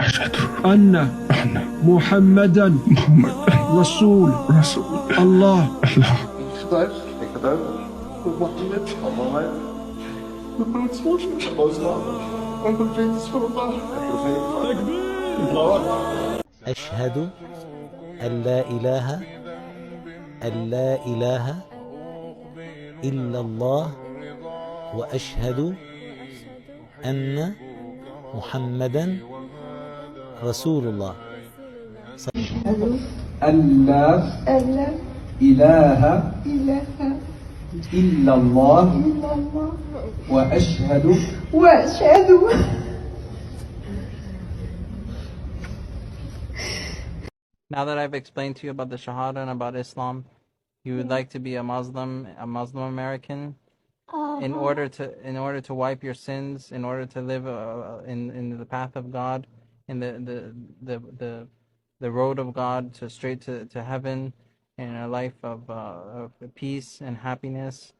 وأشهد أن محمدا رسول الله. أشهد أن لا إله إلا الله وأشهد أن محمدا رسول الله. أشهد أن لا إله إلا الله وأشهد Now that I've explained to you about the Shahada and about Islam, you would like to be a Muslim American, in order to wipe your sins, in order to live in the path of God, in the road of God, straight to heaven, in a life of peace and happiness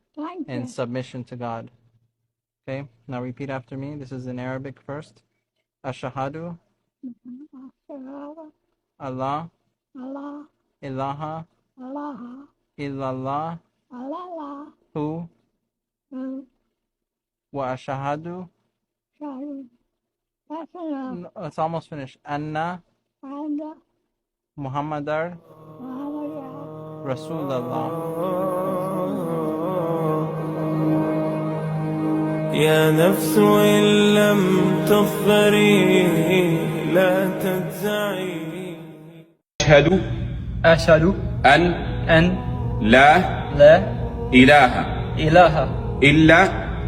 and submission to God. Okay, now repeat after me. This is in Arabic first. Ashhadu Allah ilaha illallah hu wa ashhadu, it's almost finished, Anna Muhammadar Rasulullah. يا نفس إن لم تظفري لا تجزعي. أشهد أن لا إله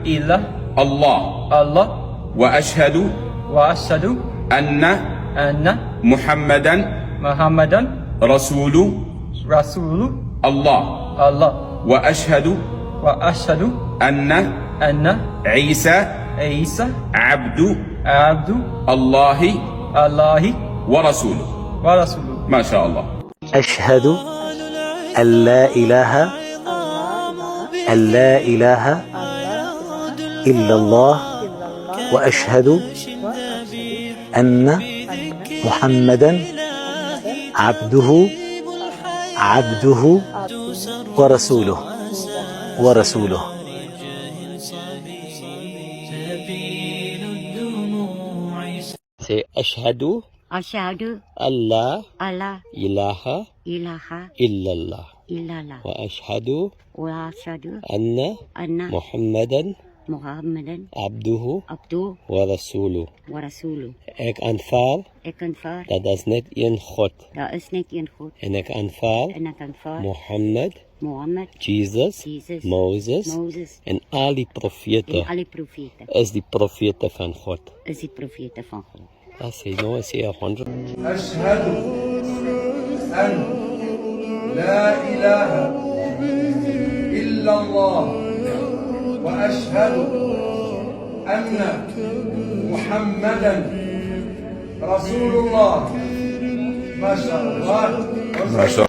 إلا الله وأشهد أن محمدا رسول الله وأشهد أن عيسى عبد الله ورسوله. ما شاء الله. أشهد أن لا إله إلا الله وأشهد أن محمدا عبده ورسوله. أشهد أن لا إله إلا الله وأشهد أن محمدا عبده ورسوله. Ik aanvaar dat is net één God. En ik aanvaar Mohammed, Jesus, Moses en al die profeten is die profeten van God. That's it. No, I say 100. أشهد أن لا إله إلا الله وأشهد أن محمدا رسول الله. ما شاء الله.